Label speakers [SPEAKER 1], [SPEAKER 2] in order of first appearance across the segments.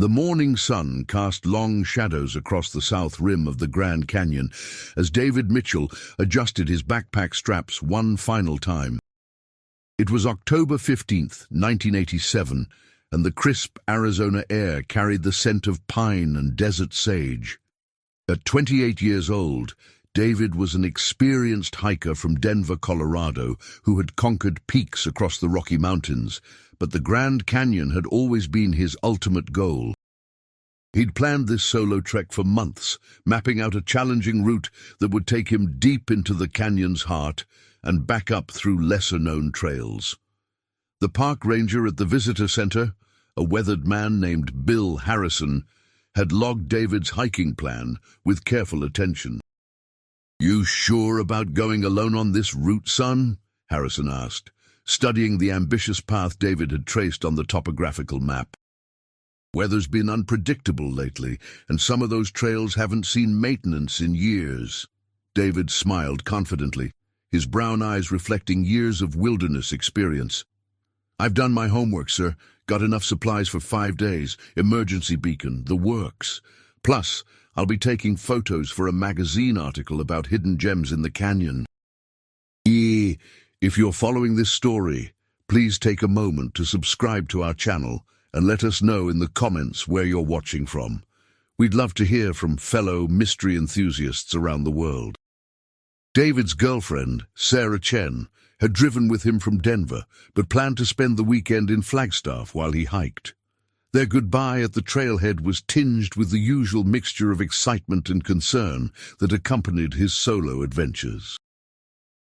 [SPEAKER 1] The morning sun cast long shadows across the south rim of the Grand Canyon as David Mitchell adjusted his backpack straps one final time. It was October 15th, 1987, and the crisp Arizona air carried the scent of pine and desert sage. At 28 years old, David was an experienced hiker from Denver, Colorado, who had conquered peaks across the Rocky Mountains, but the Grand Canyon had always been his ultimate goal. He'd planned this solo trek for months, mapping out a challenging route that would take him deep into the canyon's heart and back up through lesser-known trails. The park ranger at the visitor center, a weathered man named Bill Harrison, had logged David's hiking plan with careful attention. "You sure about going alone on this route, son?" Harrison asked, studying the ambitious path David had traced on the topographical map. "Weather's been unpredictable lately, and some of those trails haven't seen maintenance in years." David smiled confidently, his brown eyes reflecting years of wilderness experience. "I've done my homework, sir. Got enough supplies for 5 days, emergency beacon, the works. Plus, I'll be taking photos for a magazine article about hidden gems in the canyon." If you're following this story, please take a moment to subscribe to our channel and let us know in the comments where you're watching from. We'd love to hear from fellow mystery enthusiasts around the world. David's girlfriend, Sarah Chen, had driven with him from Denver, but planned to spend the weekend in Flagstaff while he hiked. Their goodbye at the trailhead was tinged with the usual mixture of excitement and concern that accompanied his solo adventures.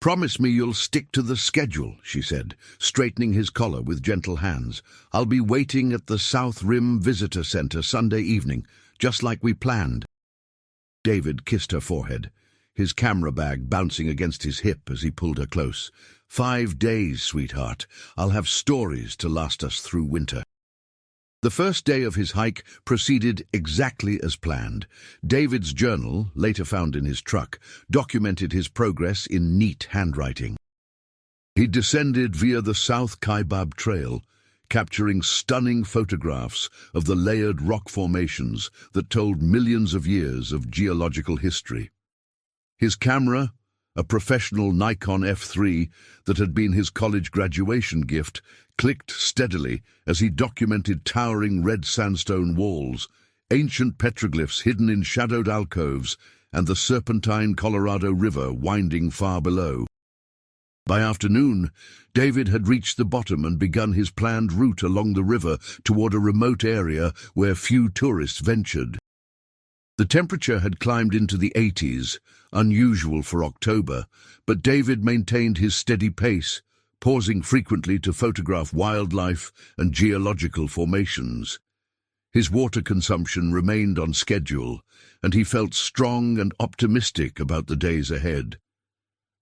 [SPEAKER 1] "Promise me you'll stick to the schedule," she said, straightening his collar with gentle hands. "I'll be waiting at the South Rim Visitor Center Sunday evening, just like we planned." David kissed her forehead, his camera bag bouncing against his hip as he pulled her close. 5 days, sweetheart. I'll have stories to last us through winter." The first day of his hike proceeded exactly as planned. David's journal, later found in his truck, documented his progress in neat handwriting. He descended via the South Kaibab Trail, capturing stunning photographs of the layered rock formations that told millions of years of geological history. His camera, a professional Nikon F3 that had been his college graduation gift, clicked steadily as he documented towering red sandstone walls, ancient petroglyphs hidden in shadowed alcoves, and the serpentine Colorado River winding far below. By afternoon, David had reached the bottom and begun his planned route along the river toward a remote area where few tourists ventured. The temperature had climbed into the 80s, unusual for October, but David maintained his steady pace, pausing frequently to photograph wildlife and geological formations. His water consumption remained on schedule, and he felt strong and optimistic about the days ahead.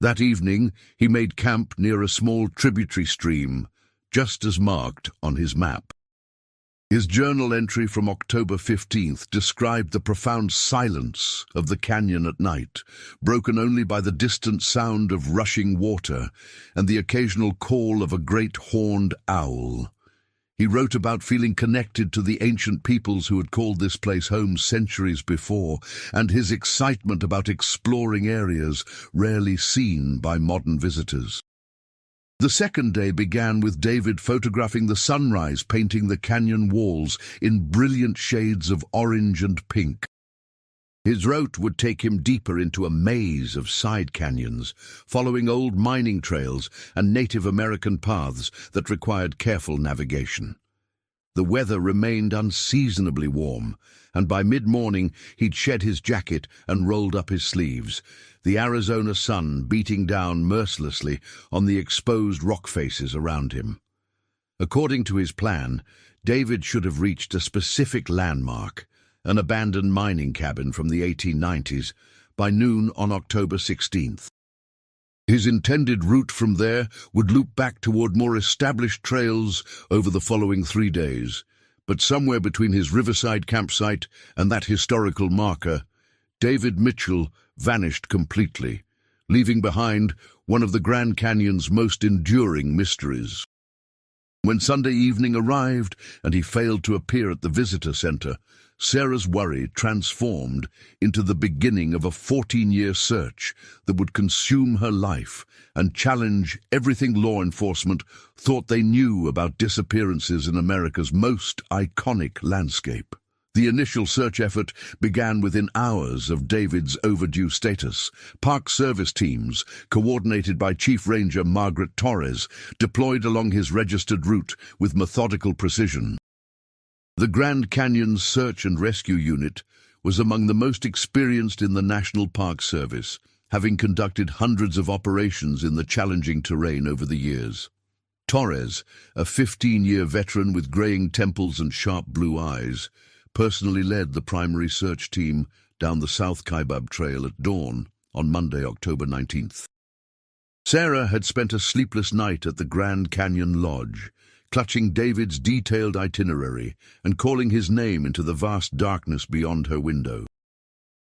[SPEAKER 1] That evening, he made camp near a small tributary stream, just as marked on his map. His journal entry from October 15th described the profound silence of the canyon at night, broken only by the distant sound of rushing water and the occasional call of a great horned owl. He wrote about feeling connected to the ancient peoples who had called this place home centuries before, and his excitement about exploring areas rarely seen by modern visitors. The second day began with David photographing the sunrise painting the canyon walls in brilliant shades of orange and pink. His route would take him deeper into a maze of side canyons, following old mining trails and Native American paths that required careful navigation. The weather remained unseasonably warm, and by mid-morning he'd shed his jacket and rolled up his sleeves, the Arizona sun beating down mercilessly on the exposed rock faces around him. According to his plan, David should have reached a specific landmark, an abandoned mining cabin from the 1890s, by noon on October 16th. His intended route from there would loop back toward more established trails over the following 3 days, but somewhere between his riverside campsite and that historical marker, David Mitchell vanished completely, leaving behind one of the Grand Canyon's most enduring mysteries. When Sunday evening arrived and he failed to appear at the visitor center, Sarah's worry transformed into the beginning of a 14-year search that would consume her life and challenge everything law enforcement thought they knew about disappearances in America's most iconic landscape. The initial search effort began within hours of David's overdue status. Park Service teams, coordinated by Chief Ranger Margaret Torres, deployed along his registered route with methodical precision. The Grand Canyon Search and Rescue Unit was among the most experienced in the National Park Service, having conducted hundreds of operations in the challenging terrain over the years. Torres, a 15-year veteran with graying temples and sharp blue eyes, personally led the primary search team down the South Kaibab Trail at dawn on Monday, October 19th. Sarah had spent a sleepless night at the Grand Canyon Lodge, clutching David's detailed itinerary and calling his name into the vast darkness beyond her window.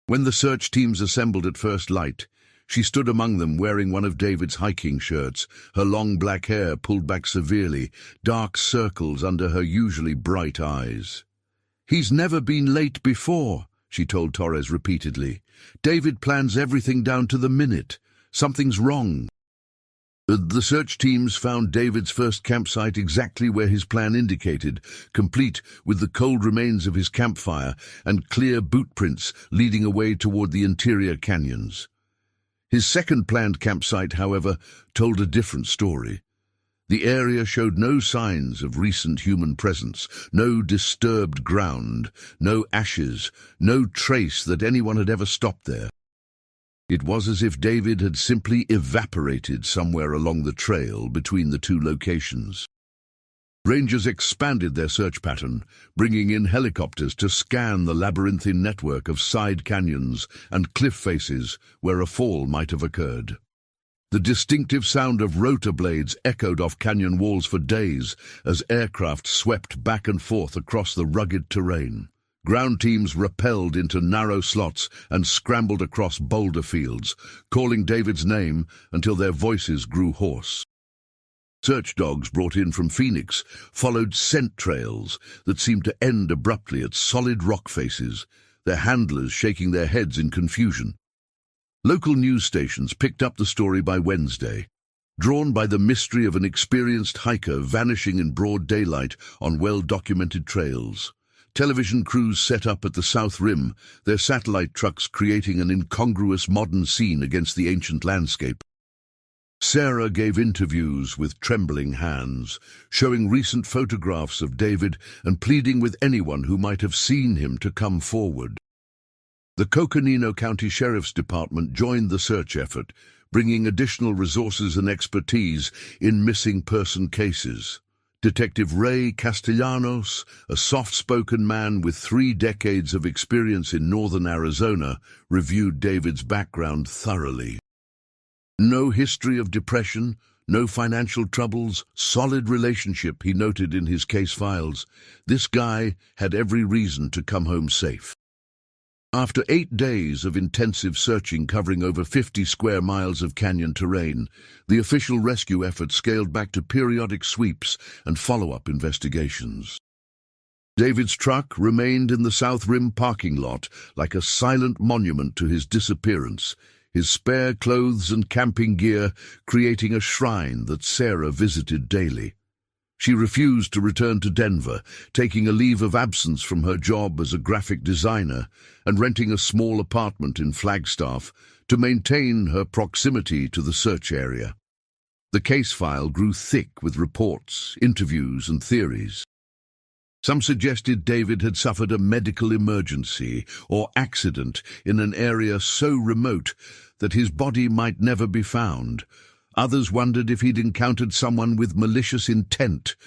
[SPEAKER 1] When the search teams assembled at first light, she stood among them wearing one of David's hiking shirts, her long black hair pulled back severely, dark circles under her usually bright eyes. "He's never been late before," she told Torres repeatedly. "David plans everything down to the minute. Something's wrong." The search teams found David's first campsite exactly where his plan indicated, complete with the cold remains of his campfire and clear boot prints leading away toward the interior canyons. His second planned campsite, however, told a different story. The area showed no signs of recent human presence, no disturbed ground, no ashes, no trace that anyone had ever stopped there. It was as if David had simply evaporated somewhere along the trail between the two locations. Rangers expanded their search pattern, bringing in helicopters to scan the labyrinthine network of side canyons and cliff faces where a fall might have occurred. The distinctive sound of rotor blades echoed off canyon walls for days as aircraft swept back and forth across the rugged terrain. Ground teams rappelled into narrow slots and scrambled across boulder fields, calling David's name until their voices grew hoarse. Search dogs brought in from Phoenix followed scent trails that seemed to end abruptly at solid rock faces, their handlers shaking their heads in confusion. Local news stations picked up the story by Wednesday, drawn by the mystery of an experienced hiker vanishing in broad daylight on well-documented trails. Television crews set up at the South Rim, their satellite trucks creating an incongruous modern scene against the ancient landscape. Sarah gave interviews with trembling hands, showing recent photographs of David and pleading with anyone who might have seen him to come forward. The Coconino County Sheriff's Department joined the search effort, bringing additional resources and expertise in missing person cases. Detective Ray Castellanos, a soft-spoken man with 3 decades of experience in northern Arizona, reviewed David's background thoroughly. No history of depression, no financial troubles, solid relationship, he noted in his case files. This guy had every reason to come home safe. After 8 days of intensive searching covering over 50 square miles of canyon terrain, the official rescue effort scaled back to periodic sweeps and follow-up investigations. David's truck remained in the South Rim parking lot like a silent monument to his disappearance, his spare clothes and camping gear creating a shrine that Sarah visited daily. She refused to return to Denver, taking a leave of absence from her job as a graphic designer and renting a small apartment in Flagstaff to maintain her proximity to the search area. The case file grew thick with reports, interviews, and theories. Some suggested David had suffered a medical emergency or accident in an area so remote that his body might never be found. Others wondered if he'd encountered someone with malicious intent,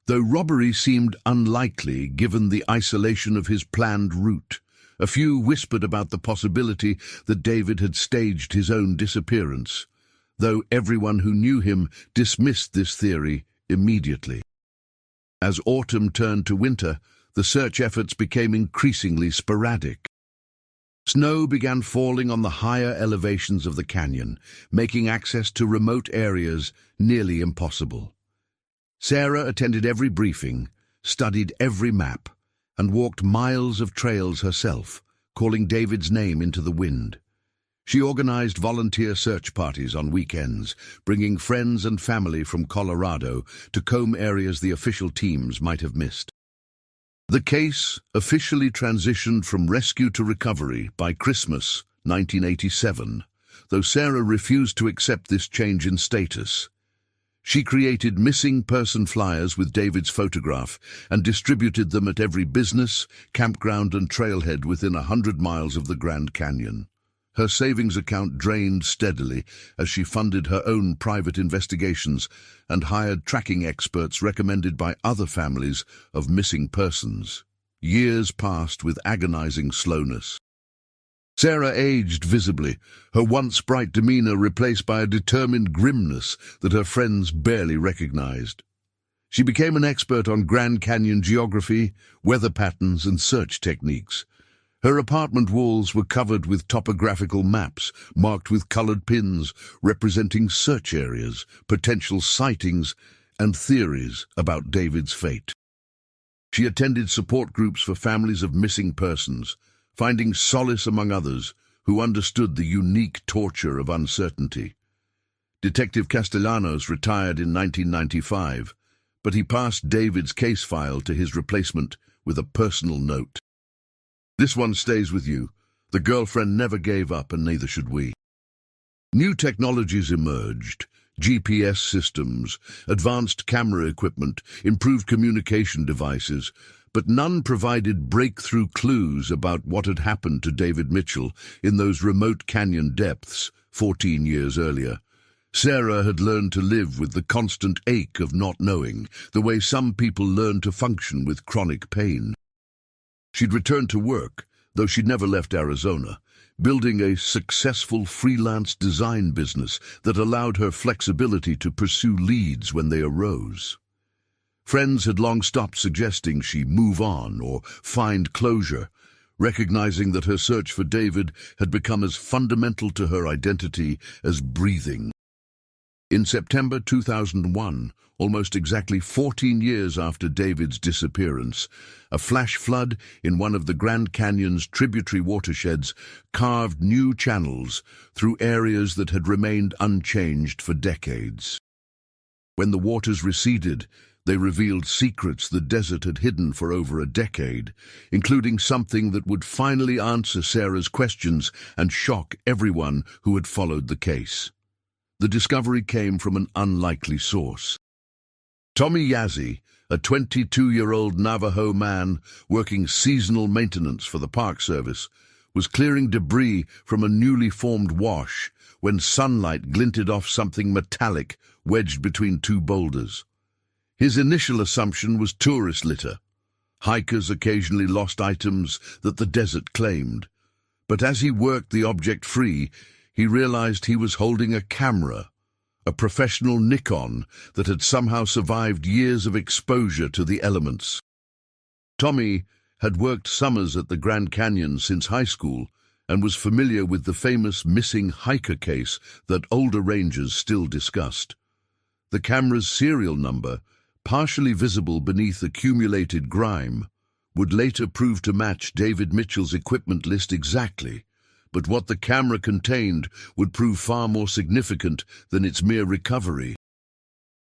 [SPEAKER 1] though robbery seemed unlikely given the isolation of his planned route. A few whispered about the possibility that David had staged his own disappearance, though everyone who knew him dismissed this theory immediately. As autumn turned to winter, the search efforts became increasingly sporadic. Snow began falling on the higher elevations of the canyon, making access to remote areas nearly impossible. Sarah attended every briefing, studied every map, and walked miles of trails herself, calling David's name into the wind. She organized volunteer search parties on weekends, bringing friends and family from Colorado to comb areas the official teams might have missed. The case officially transitioned from rescue to recovery by Christmas 1987, though Sarah refused to accept this change in status. She created missing person flyers with David's photograph and distributed them at every business, campground and trailhead within 100 miles of the Grand Canyon. Her savings account drained steadily as she funded her own private investigations and hired tracking experts recommended by other families of missing persons. Years passed with agonizing slowness. Sarah aged visibly, her once bright demeanor replaced by a determined grimness that her friends barely recognized. She became an expert on Grand Canyon geography, weather patterns, and search techniques. Her apartment walls were covered with topographical maps marked with colored pins representing search areas, potential sightings, and theories about David's fate. She attended support groups for families of missing persons, finding solace among others who understood the unique torture of uncertainty. Detective Castellanos retired in 1995, but he passed David's case file to his replacement with a personal note. "This one stays with you. The girlfriend never gave up, and neither should we." New technologies emerged: GPS systems, advanced camera equipment, improved communication devices, but none provided breakthrough clues about what had happened to David Mitchell in those remote canyon depths 14 years earlier. Sarah had learned to live with the constant ache of not knowing, the way some people learn to function with chronic pain. She'd returned to work, though she'd never left Arizona, building a successful freelance design business that allowed her flexibility to pursue leads when they arose. Friends had long stopped suggesting she move on or find closure, recognizing that her search for David had become as fundamental to her identity as breathing. In September 2001, almost exactly 14 years after David's disappearance, a flash flood in one of the Grand Canyon's tributary watersheds carved new channels through areas that had remained unchanged for decades. When the waters receded, they revealed secrets the desert had hidden for over a decade, including something that would finally answer Sarah's questions and shock everyone who had followed the case. The discovery came from an unlikely source. Tommy Yazzie, a 22-year-old Navajo man working seasonal maintenance for the Park Service, was clearing debris from a newly formed wash when sunlight glinted off something metallic wedged between two boulders. His initial assumption was tourist litter. Hikers occasionally lost items that the desert claimed. But as he worked the object free, he realized he was holding a camera, a professional Nikon that had somehow survived years of exposure to the elements. Tommy had worked summers at the Grand Canyon since high school and was familiar with the famous missing hiker case that older rangers still discussed. The camera's serial number, partially visible beneath accumulated grime, would later prove to match David Mitchell's equipment list exactly. But what the camera contained would prove far more significant than its mere recovery.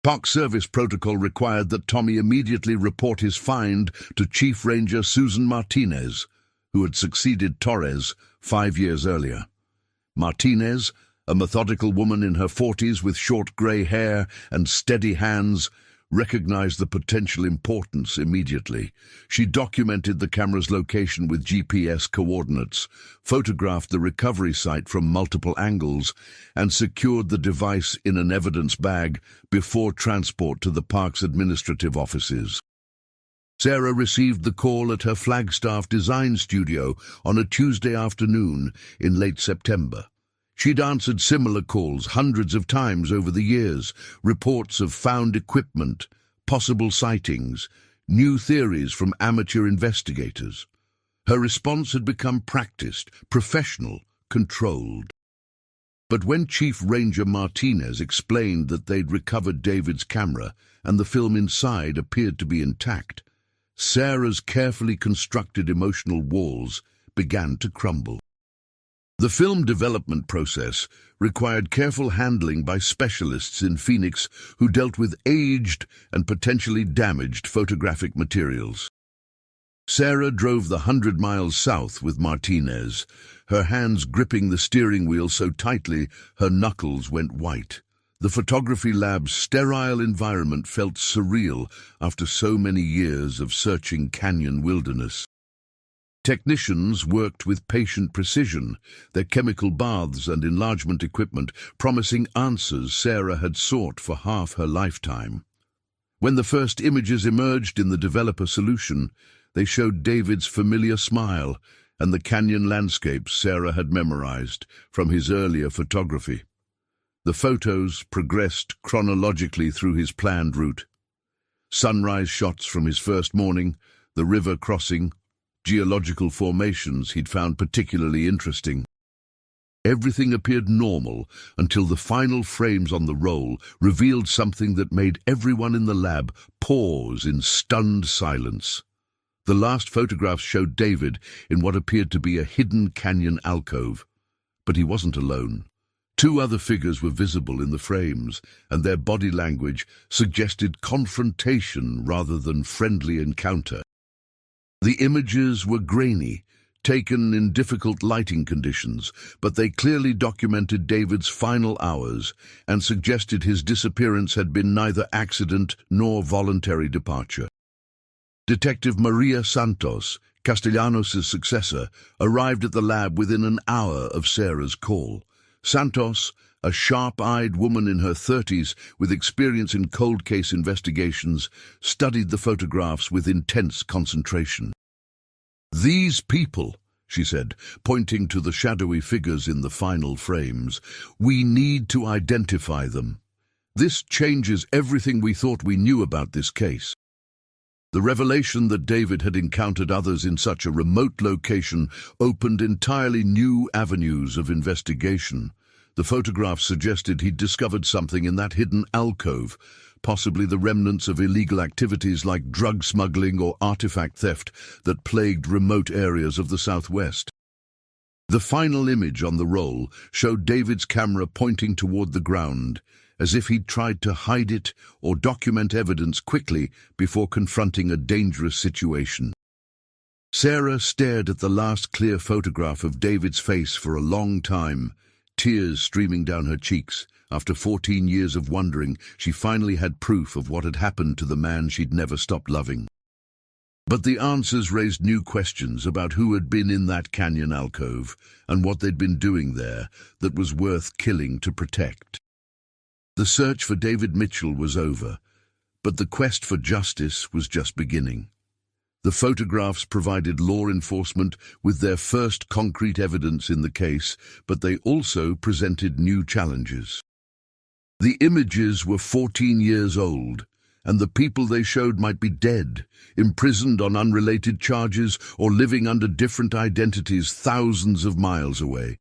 [SPEAKER 1] Park Service protocol required that Tommy immediately report his find to Chief Ranger Susan Martinez, who had succeeded Torres 5 years earlier. Martinez, a methodical woman in her 40s with short grey hair and steady hands, recognized the potential importance immediately. She documented the camera's location with GPS coordinates, photographed the recovery site from multiple angles, and secured the device in an evidence bag before transport to the park's administrative offices. Sarah received the call at her Flagstaff design studio on a Tuesday afternoon in late September. She'd answered similar calls hundreds of times over the years, reports of found equipment, possible sightings, new theories from amateur investigators. Her response had become practiced, professional, controlled. But when Chief Ranger Martinez explained that they'd recovered David's camera and the film inside appeared to be intact, Sarah's carefully constructed emotional walls began to crumble. The film development process required careful handling by specialists in Phoenix who dealt with aged and potentially damaged photographic materials. Sarah drove the 100 miles south with Martinez, her hands gripping the steering wheel so tightly her knuckles went white. The photography lab's sterile environment felt surreal after so many years of searching canyon wilderness. Technicians worked with patient precision, their chemical baths and enlargement equipment promising answers Sarah had sought for half her lifetime. When the first images emerged in the developer solution, they showed David's familiar smile and the canyon landscapes Sarah had memorized from his earlier photography. The photos progressed chronologically through his planned route. Sunrise shots from his first morning, the river crossing, geological formations he'd found particularly interesting. Everything appeared normal until the final frames on the roll revealed something that made everyone in the lab pause in stunned silence. The last photographs showed David in what appeared to be a hidden canyon alcove. But he wasn't alone. Two other figures were visible in the frames, and their body language suggested confrontation rather than friendly encounter. The images were grainy, taken in difficult lighting conditions, but they clearly documented David's final hours and suggested his disappearance had been neither accident nor voluntary departure. Detective Maria Santos, Castellanos' successor, arrived at the lab within an hour of Sarah's call. Santos, a sharp-eyed woman in her 30s with experience in cold case investigations, studied the photographs with intense concentration. "These people," she said, pointing to the shadowy figures in the final frames, "we need to identify them. This changes everything we thought we knew about this case." The revelation that David had encountered others in such a remote location opened entirely new avenues of investigation. The photographs suggested he'd discovered something in that hidden alcove, possibly the remnants of illegal activities like drug smuggling or artifact theft that plagued remote areas of the Southwest. The final image on the roll showed David's camera pointing toward the ground, as if he'd tried to hide it or document evidence quickly before confronting a dangerous situation. Sarah stared at the last clear photograph of David's face for a long time, tears streaming down her cheeks. After 14 years of wondering, she finally had proof of what had happened to the man she'd never stopped loving. But the answers raised new questions about who had been in that canyon alcove and what they'd been doing there that was worth killing to protect. The search for David Mitchell was over, but the quest for justice was just beginning. The photographs provided law enforcement with their first concrete evidence in the case, but they also presented new challenges. The images were 14 years old, and the people they showed might be dead, imprisoned on unrelated charges, or living under different identities thousands of miles away.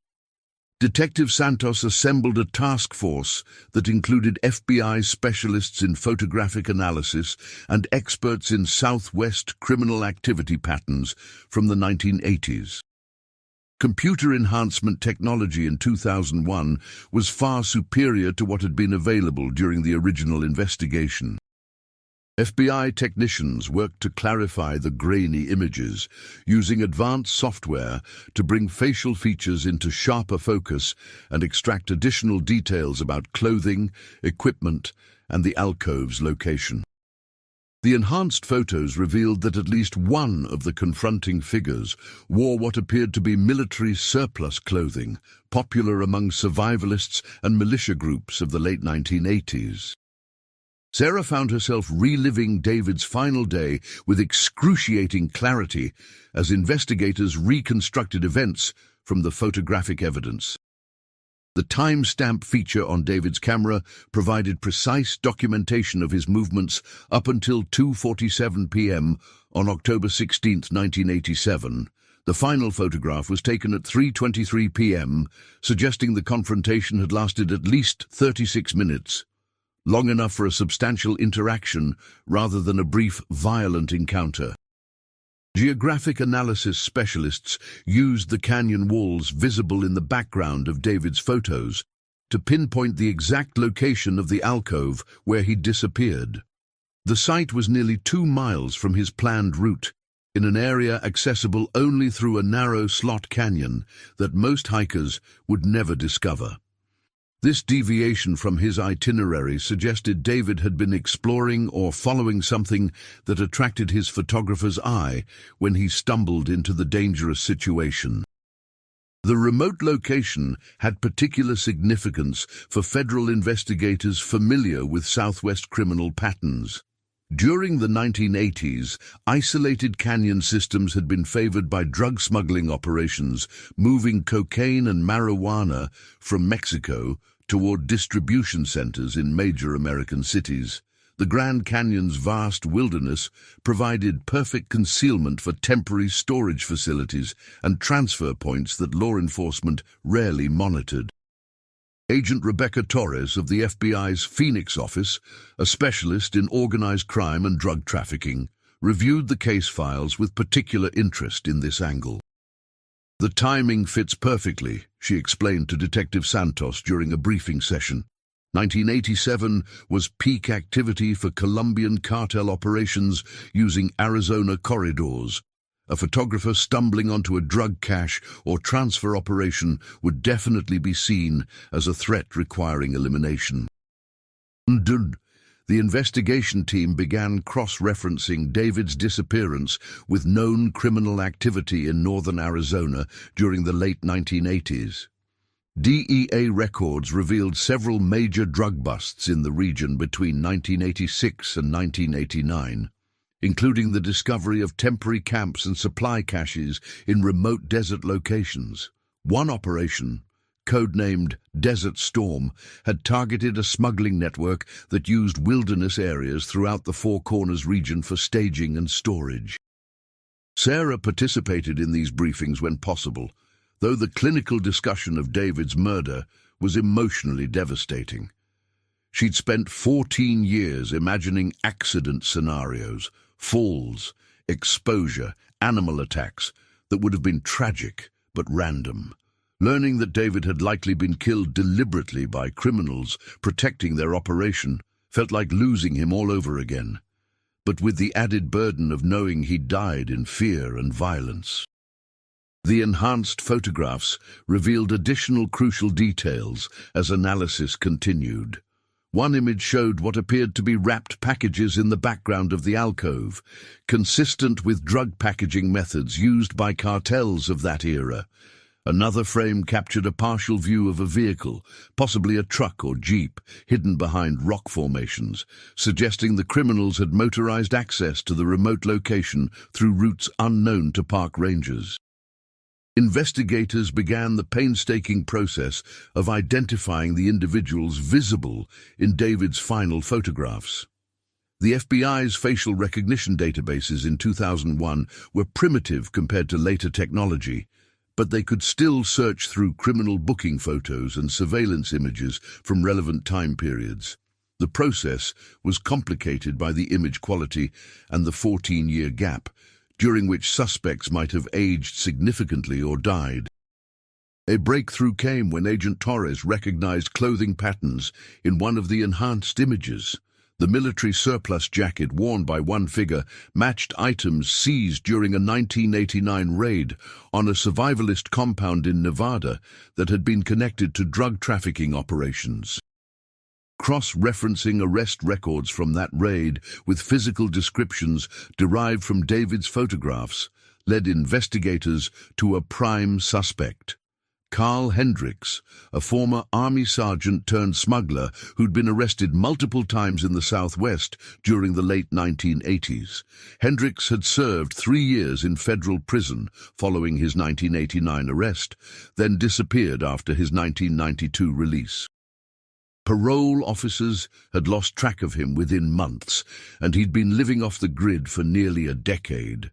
[SPEAKER 1] Detective Santos assembled a task force that included FBI specialists in photographic analysis and experts in Southwest criminal activity patterns from the 1980s. Computer enhancement technology in 2001 was far superior to what had been available during the original investigation. FBI technicians worked to clarify the grainy images, using advanced software to bring facial features into sharper focus and extract additional details about clothing, equipment, and the alcove's location. The enhanced photos revealed that at least one of the confronting figures wore what appeared to be military surplus clothing, popular among survivalists and militia groups of the late 1980s. Sarah found herself reliving David's final day with excruciating clarity as investigators reconstructed events from the photographic evidence. The timestamp feature on David's camera provided precise documentation of his movements up until 2:47 p.m. on October 16, 1987, The final photograph was taken at 3:23 p.m., suggesting the confrontation had lasted at least 36 minutes, long enough for a substantial interaction rather than a brief, violent encounter. Geographic analysis specialists used the canyon walls visible in the background of David's photos to pinpoint the exact location of the alcove where he disappeared. The site was nearly 2 miles from his planned route, in an area accessible only through a narrow slot canyon that most hikers would never discover. This deviation from his itinerary suggested David had been exploring or following something that attracted his photographer's eye when he stumbled into the dangerous situation. The remote location had particular significance for federal investigators familiar with Southwest criminal patterns. During the 1980s, isolated canyon systems had been favored by drug smuggling operations, moving cocaine and marijuana from Mexico toward distribution centers in major American cities. The Grand Canyon's vast wilderness provided perfect concealment for temporary storage facilities and transfer points that law enforcement rarely monitored. Agent Rebecca Torres of the FBI's Phoenix office, a specialist in organized crime and drug trafficking, reviewed the case files with particular interest in this angle. "The timing fits perfectly," she explained to Detective Santos during a briefing session. 1987 was peak activity for Colombian cartel operations using Arizona corridors. A photographer stumbling onto a drug cache or transfer operation would definitely be seen as a threat requiring elimination. The investigation team began cross-referencing David's disappearance with known criminal activity in northern Arizona during the late 1980s. DEA records revealed several major drug busts in the region between 1986 and 1989. Including the discovery of temporary camps and supply caches in remote desert locations. One operation, codenamed Desert Storm, had targeted a smuggling network that used wilderness areas throughout the Four Corners region for staging and storage. Sarah participated in these briefings when possible, though the clinical discussion of David's murder was emotionally devastating. She'd spent 14 years imagining accident scenarios, falls, exposure, animal attacks that would have been tragic but random. Learning that David had likely been killed deliberately by criminals protecting their operation felt like losing him all over again, but with the added burden of knowing he died in fear and violence. The enhanced photographs revealed additional crucial details as analysis continued. One image showed what appeared to be wrapped packages in the background of the alcove, consistent with drug packaging methods used by cartels of that era. Another frame captured a partial view of a vehicle, possibly a truck or jeep, hidden behind rock formations, suggesting the criminals had motorized access to the remote location through routes unknown to park rangers. Investigators began the painstaking process of identifying the individuals visible in David's final photographs. The FBI's facial recognition databases in 2001 were primitive compared to later technology, but they could still search through criminal booking photos and surveillance images from relevant time periods. The process was complicated by the image quality and the 14-year gap, during which suspects might have aged significantly or died. A breakthrough came when Agent Torres recognized clothing patterns in one of the enhanced images. The military surplus jacket worn by one figure matched items seized during a 1989 raid on a survivalist compound in Nevada that had been connected to drug trafficking operations. Cross-referencing arrest records from that raid with physical descriptions derived from David's photographs led investigators to a prime suspect. Carl Hendricks, a former Army sergeant turned smuggler who'd been arrested multiple times in the Southwest during the late 1980s. Hendricks had served 3 years in federal prison following his 1989 arrest, then disappeared after his 1992 release. Parole officers had lost track of him within months, and he'd been living off the grid for nearly a decade.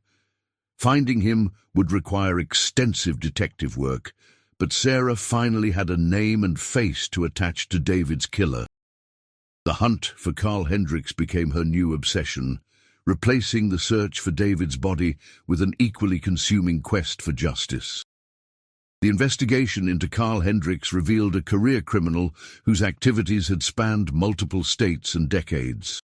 [SPEAKER 1] Finding him would require extensive detective work, but Sarah finally had a name and face to attach to David's killer. The hunt for Carl Hendricks became her new obsession, replacing the search for David's body with an equally consuming quest for justice. The investigation into Carl Hendricks revealed a career criminal whose activities had spanned multiple states and decades.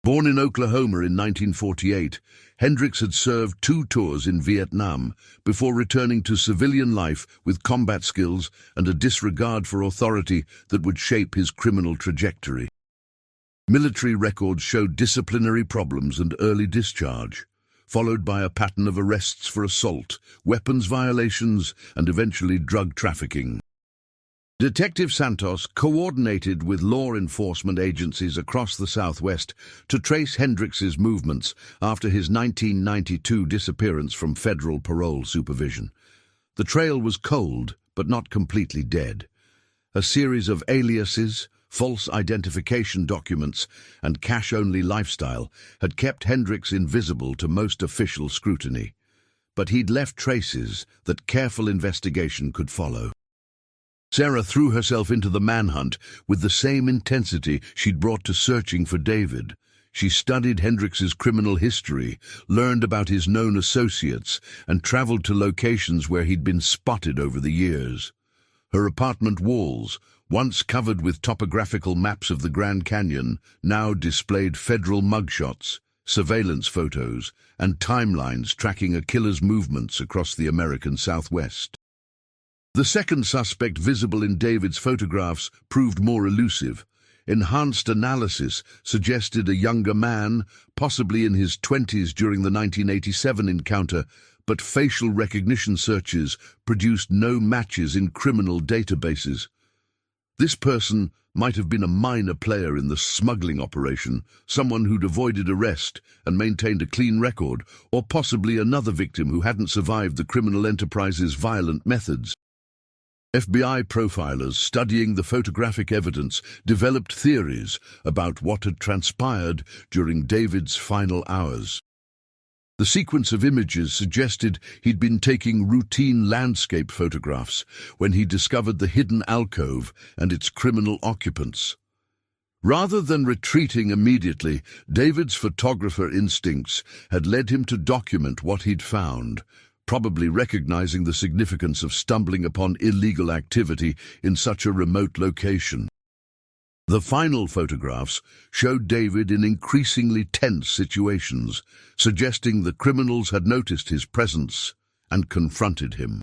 [SPEAKER 1] Born in Oklahoma in 1948, Hendricks had served 2 tours in Vietnam before returning to civilian life with combat skills and a disregard for authority that would shape his criminal trajectory. Military records showed disciplinary problems and early discharge, followed by a pattern of arrests for assault, weapons violations, and eventually drug trafficking. Detective Santos coordinated with law enforcement agencies across the Southwest to trace Hendricks's movements after his 1992 disappearance from federal parole supervision. The trail was cold, but not completely dead. A series of aliases, false identification documents, and cash-only lifestyle had kept Hendricks invisible to most official scrutiny. But he'd left traces that careful investigation could follow. Sarah threw herself into the manhunt with the same intensity she'd brought to searching for David. She studied Hendricks's criminal history, learned about his known associates, and traveled to locations where he'd been spotted over the years. Her apartment walls, once covered with topographical maps of the Grand Canyon, now displayed federal mugshots, surveillance photos, and timelines tracking a killer's movements across the American Southwest. The second suspect visible in David's photographs proved more elusive. Enhanced analysis suggested a younger man, possibly in his 20s during the 1987 encounter, but facial recognition searches produced no matches in criminal databases. This person might have been a minor player in the smuggling operation, someone who'd avoided arrest and maintained a clean record, or possibly another victim who hadn't survived the criminal enterprise's violent methods. FBI profilers studying the photographic evidence developed theories about what had transpired during David's final hours. The sequence of images suggested he'd been taking routine landscape photographs when he discovered the hidden alcove and its criminal occupants. Rather than retreating immediately, David's photographer instincts had led him to document what he'd found, probably recognizing the significance of stumbling upon illegal activity in such a remote location. The final photographs showed David in increasingly tense situations, suggesting the criminals had noticed his presence and confronted him.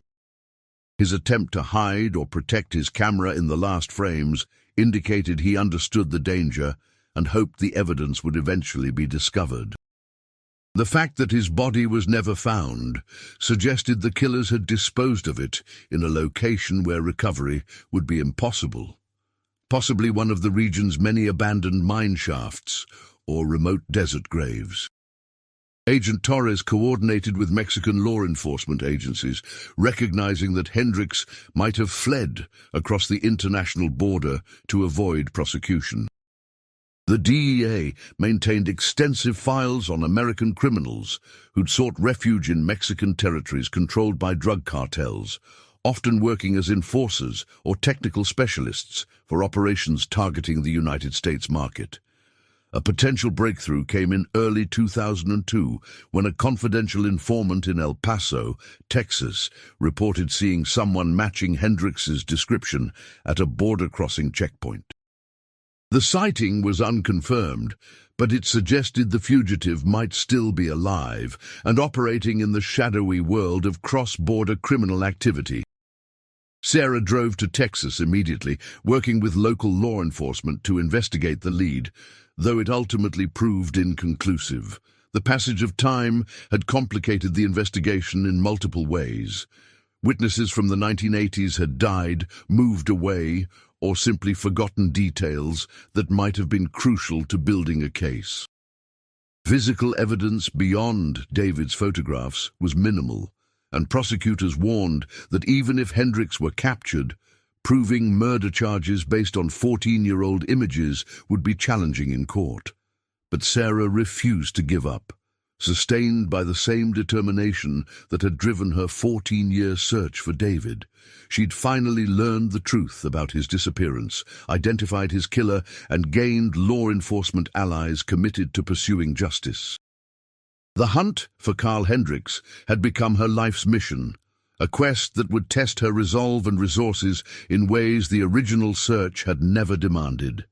[SPEAKER 1] His attempt to hide or protect his camera in the last frames indicated he understood the danger and hoped the evidence would eventually be discovered. The fact that his body was never found suggested the killers had disposed of it in a location where recovery would be impossible, possibly one of the region's many abandoned mine shafts or remote desert graves. Agent Torres coordinated with Mexican law enforcement agencies, recognizing that Hendricks might have fled across the international border to avoid prosecution. The DEA maintained extensive files on American criminals who'd sought refuge in Mexican territories controlled by drug cartels, often working as enforcers or technical specialists for operations targeting the United States market. A potential breakthrough came in early 2002 when a confidential informant in El Paso, Texas, reported seeing someone matching Hendricks's description at a border-crossing checkpoint. The sighting was unconfirmed, but it suggested the fugitive might still be alive and operating in the shadowy world of cross-border criminal activity. Sarah drove to Texas immediately, working with local law enforcement to investigate the lead, though it ultimately proved inconclusive. The passage of time had complicated the investigation in multiple ways. Witnesses from the 1980s had died, moved away, or simply forgotten details that might have been crucial to building a case. Physical evidence beyond David's photographs was minimal, and prosecutors warned that even if Hendricks were captured, proving murder charges based on 14-year-old images would be challenging in court. But Sarah refused to give up. Sustained by the same determination that had driven her 14-year search for David, she'd finally learned the truth about his disappearance, identified his killer, and gained law enforcement allies committed to pursuing justice. The hunt for Carl Hendricks had become her life's mission, a quest that would test her resolve and resources in ways the original search had never demanded.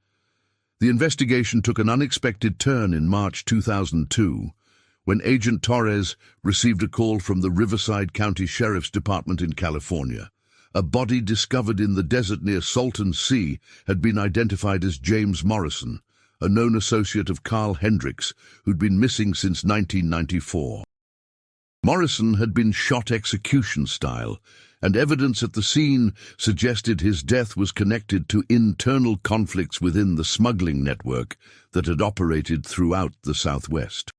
[SPEAKER 1] The investigation took an unexpected turn in March 2002, when Agent Torres received a call from the Riverside County Sheriff's Department in California. A body discovered in the desert near Salton Sea had been identified as James Morrison, a known associate of Carl Hendricks, who'd been missing since 1994. Morrison had been shot execution style, and evidence at the scene suggested his death was connected to internal conflicts within the smuggling network that had operated throughout the Southwest.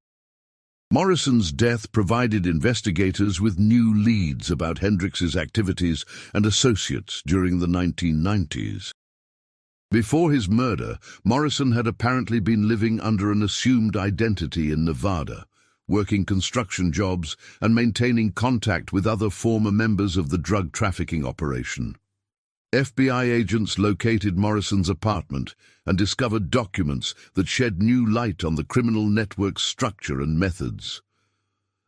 [SPEAKER 1] Morrison's death provided investigators with new leads about Hendricks's activities and associates during the 1990s. Before his murder, Morrison had apparently been living under an assumed identity in Nevada, working construction jobs and maintaining contact with other former members of the drug trafficking operation. FBI agents located Morrison's apartment and discovered documents that shed new light on the criminal network's structure and methods.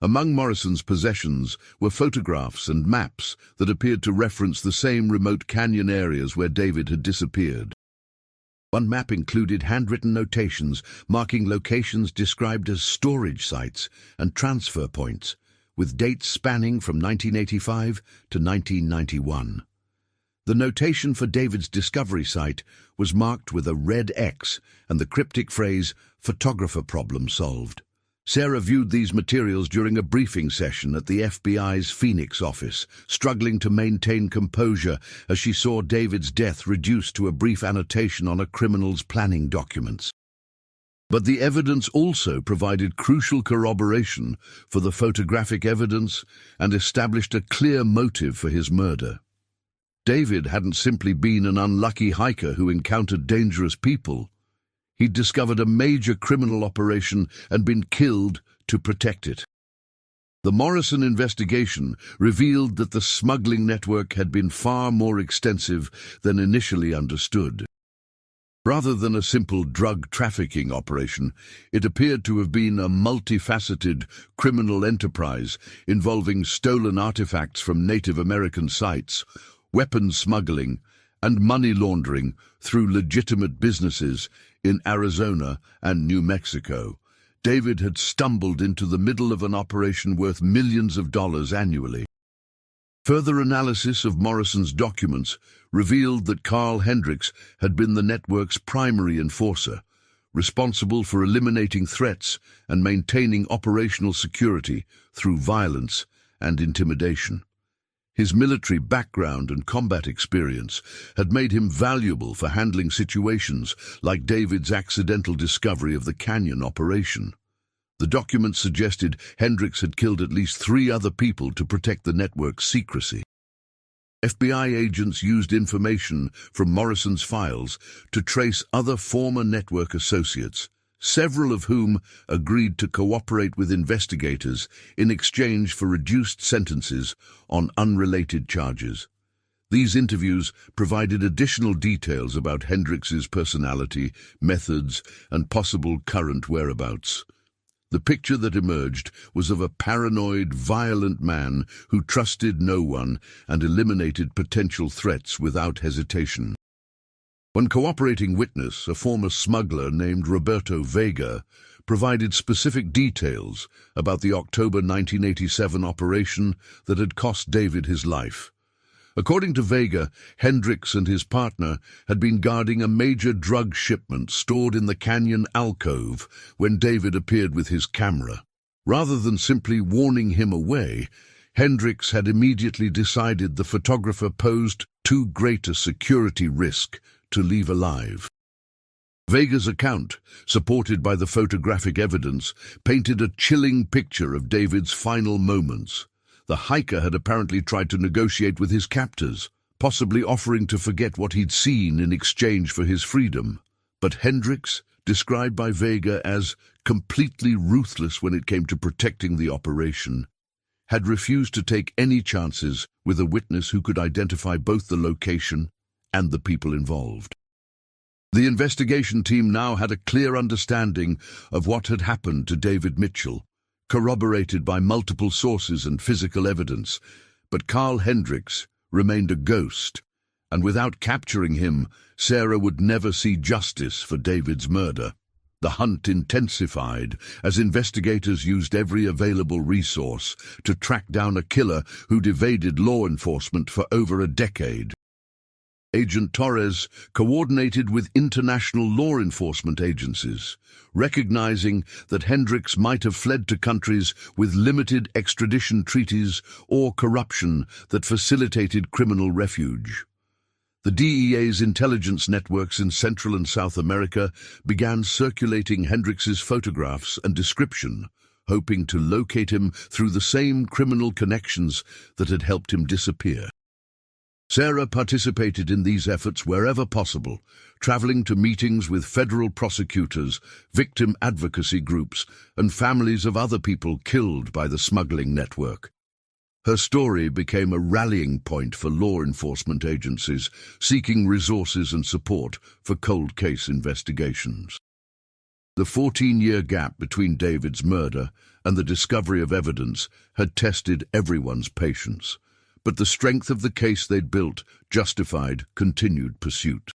[SPEAKER 1] Among Morrison's possessions were photographs and maps that appeared to reference the same remote canyon areas where David had disappeared. One map included handwritten notations marking locations described as storage sites and transfer points, with dates spanning from 1985 to 1991. The notation for David's discovery site was marked with a red X and the cryptic phrase, "photographer problem solved." Sarah viewed these materials during a briefing session at the FBI's Phoenix office, struggling to maintain composure as she saw David's death reduced to a brief annotation on a criminal's planning documents. But the evidence also provided crucial corroboration for the photographic evidence and established a clear motive for his murder. David hadn't simply been an unlucky hiker who encountered dangerous people. He'd discovered a major criminal operation and been killed to protect it. The Morrison investigation revealed that the smuggling network had been far more extensive than initially understood. Rather than a simple drug trafficking operation, it appeared to have been a multifaceted criminal enterprise involving stolen artifacts from Native American sites, weapons smuggling, and money laundering through legitimate businesses in Arizona and New Mexico. David had stumbled into the middle of an operation worth millions of dollars annually. Further analysis of Morrison's documents revealed that Carl Hendricks had been the network's primary enforcer, responsible for eliminating threats and maintaining operational security through violence and intimidation. His military background and combat experience had made him valuable for handling situations like David's accidental discovery of the canyon operation. The documents suggested Hendricks had killed at least 3 other people to protect the network's secrecy. FBI agents used information from Morrison's files to trace other former network associates, several of whom agreed to cooperate with investigators in exchange for reduced sentences on unrelated charges. These interviews provided additional details about Hendricks's personality, methods, and possible current whereabouts. The picture that emerged was of a paranoid, violent man who trusted no one and eliminated potential threats without hesitation. One cooperating witness, a former smuggler named Roberto Vega, provided specific details about the October 1987 operation that had cost David his life. According to Vega, Hendricks and his partner had been guarding a major drug shipment stored in the canyon alcove when David appeared with his camera. Rather than simply warning him away, Hendricks had immediately decided the photographer posed too great a security risk to leave alive. Vega's account, supported by the photographic evidence, painted a chilling picture of David's final moments. The hiker had apparently tried to negotiate with his captors, possibly offering to forget what he'd seen in exchange for his freedom. But Hendricks, described by Vega as completely ruthless when it came to protecting the operation, had refused to take any chances with a witness who could identify both the location and the people involved. The investigation team now had a clear understanding of what had happened to David Mitchell, corroborated by multiple sources and physical evidence, but Carl Hendricks remained a ghost, and without capturing him, Sarah would never see justice for David's murder. The hunt intensified as investigators used every available resource to track down a killer who'd evaded law enforcement for over a decade. Agent Torres coordinated with international law enforcement agencies, recognizing that Hendricks might have fled to countries with limited extradition treaties or corruption that facilitated criminal refuge. The DEA's intelligence networks in Central and South America began circulating Hendricks's photographs and description, hoping to locate him through the same criminal connections that had helped him disappear. Sarah participated in these efforts wherever possible, traveling to meetings with federal prosecutors, victim advocacy groups, and families of other people killed by the smuggling network. Her story became a rallying point for law enforcement agencies seeking resources and support for cold case investigations. The 14-year gap between David's murder and the discovery of evidence had tested everyone's patience, but the strength of the case they'd built justified continued pursuit.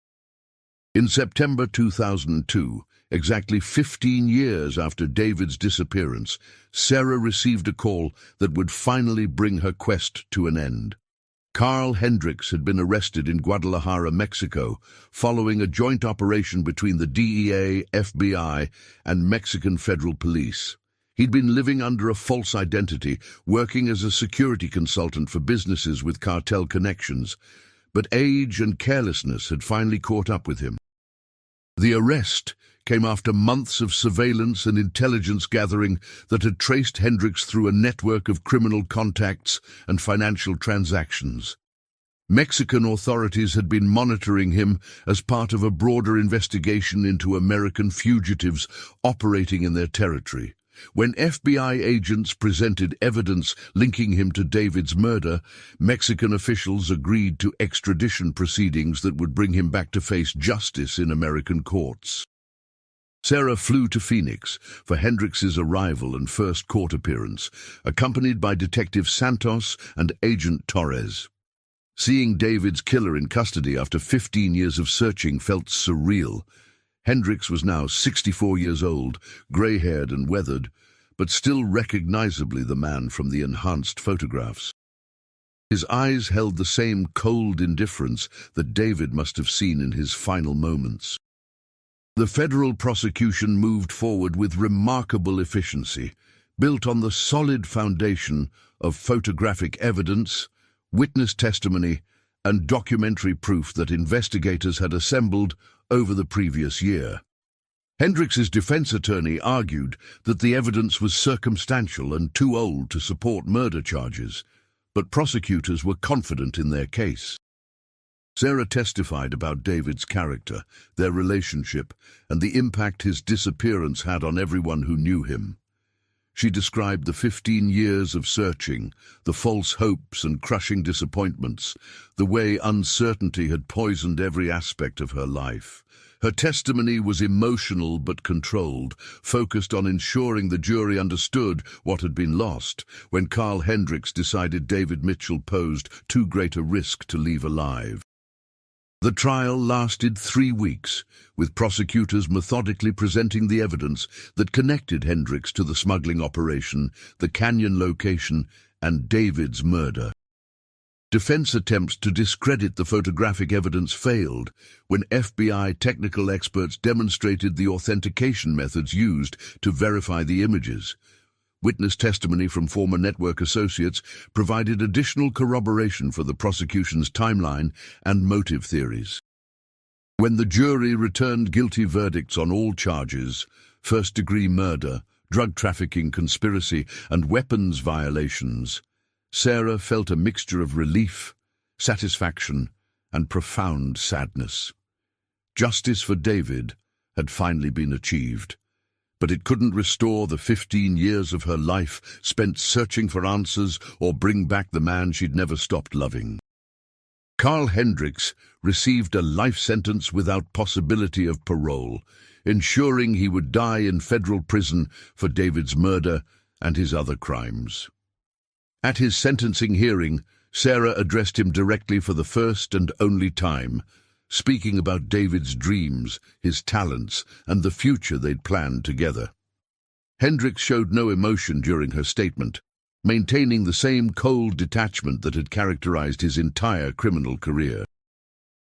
[SPEAKER 1] In September 2002, exactly 15 years after David's disappearance, Sarah received a call that would finally bring her quest to an end. Carl Hendricks had been arrested in Guadalajara, Mexico, following a joint operation between the DEA, FBI, and Mexican federal police. He'd been living under a false identity, working as a security consultant for businesses with cartel connections, but age and carelessness had finally caught up with him. The arrest came after months of surveillance and intelligence gathering that had traced Hendricks through a network of criminal contacts and financial transactions. Mexican authorities had been monitoring him as part of a broader investigation into American fugitives operating in their territory. When FBI agents presented evidence linking him to David's murder, Mexican officials agreed to extradition proceedings that would bring him back to face justice in American courts. Sarah flew to Phoenix for Hendricks's arrival and first court appearance, accompanied by Detective Santos and Agent Torres. Seeing David's killer in custody after 15 years of searching felt surreal. Hendricks was now 64 years old, grey-haired and weathered, but still recognizably the man from the enhanced photographs. His eyes held the same cold indifference that David must have seen in his final moments. The federal prosecution moved forward with remarkable efficiency, built on the solid foundation of photographic evidence, witness testimony, and documentary proof that investigators had assembled over the previous year. Hendricks's defense attorney argued that the evidence was circumstantial and too old to support murder charges, but prosecutors were confident in their case. Sarah testified about David's character, their relationship, and the impact his disappearance had on everyone who knew him. She described the 15 years of searching, the false hopes and crushing disappointments, the way uncertainty had poisoned every aspect of her life. Her testimony was emotional but controlled, focused on ensuring the jury understood what had been lost when Carl Hendricks decided David Mitchell posed too great a risk to leave alive. The trial lasted 3 weeks, with prosecutors methodically presenting the evidence that connected Hendricks to the smuggling operation, the canyon location, and David's murder. Defense attempts to discredit the photographic evidence failed when FBI technical experts demonstrated the authentication methods used to verify the images. Witness testimony from former network associates provided additional corroboration for the prosecution's timeline and motive theories. When the jury returned guilty verdicts on all charges, first-degree murder, drug trafficking conspiracy, and weapons violations, Sarah felt a mixture of relief, satisfaction, and profound sadness. Justice for David had finally been achieved. But it couldn't restore the 15 years of her life spent searching for answers or bring back the man she'd never stopped loving. Carl Hendricks received a life sentence without possibility of parole, ensuring he would die in federal prison for David's murder and his other crimes. At his sentencing hearing, Sarah addressed him directly for the first and only time, speaking about David's dreams, his talents, and the future they'd planned together. Hendricks showed no emotion during her statement, maintaining the same cold detachment that had characterized his entire criminal career.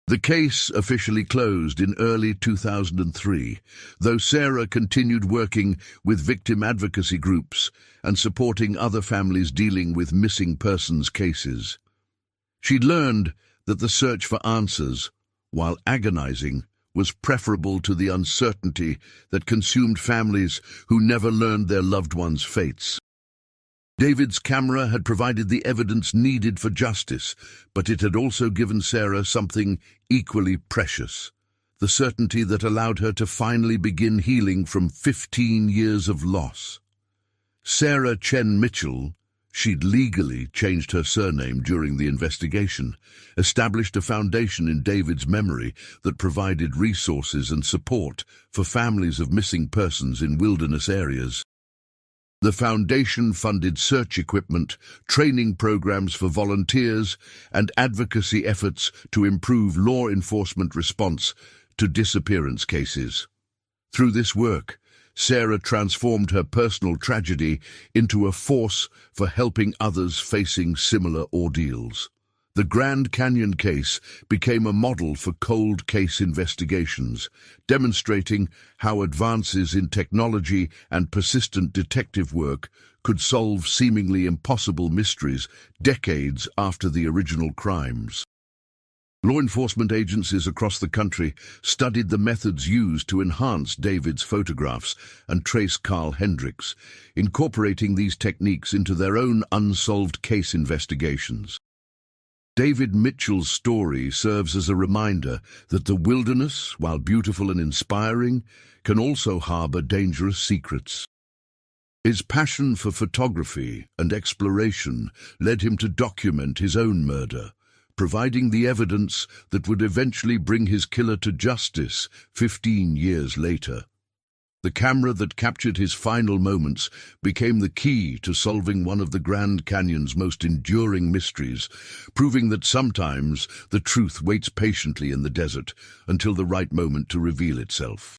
[SPEAKER 1] The case officially closed in early 2003, though Sarah continued working with victim advocacy groups and supporting other families dealing with missing persons cases. She'd learned that the search for answers, while agonizing, was preferable to the uncertainty that consumed families who never learned their loved ones' fates. David's camera had provided the evidence needed for justice, but it had also given Sarah something equally precious, the certainty that allowed her to finally begin healing from 15 years of loss. Sarah Chen Mitchell, she'd legally changed her surname during the investigation, established a foundation in David's memory that provided resources and support for families of missing persons in wilderness areas. The foundation funded search equipment, training programs for volunteers, and advocacy efforts to improve law enforcement response to disappearance cases. Through this work, Sarah transformed her personal tragedy into a force for helping others facing similar ordeals. The Grand Canyon case became a model for cold case investigations, demonstrating how advances in technology and persistent detective work could solve seemingly impossible mysteries decades after the original crimes. Law enforcement agencies across the country studied the methods used to enhance David's photographs and trace Carl Hendricks, incorporating these techniques into their own unsolved case investigations. David Mitchell's story serves as a reminder that the wilderness, while beautiful and inspiring, can also harbor dangerous secrets. His passion for photography and exploration led him to document his own murder, providing the evidence that would eventually bring his killer to justice 15 years later. The camera that captured his final moments became the key to solving one of the Grand Canyon's most enduring mysteries, proving that sometimes the truth waits patiently in the desert until the right moment to reveal itself.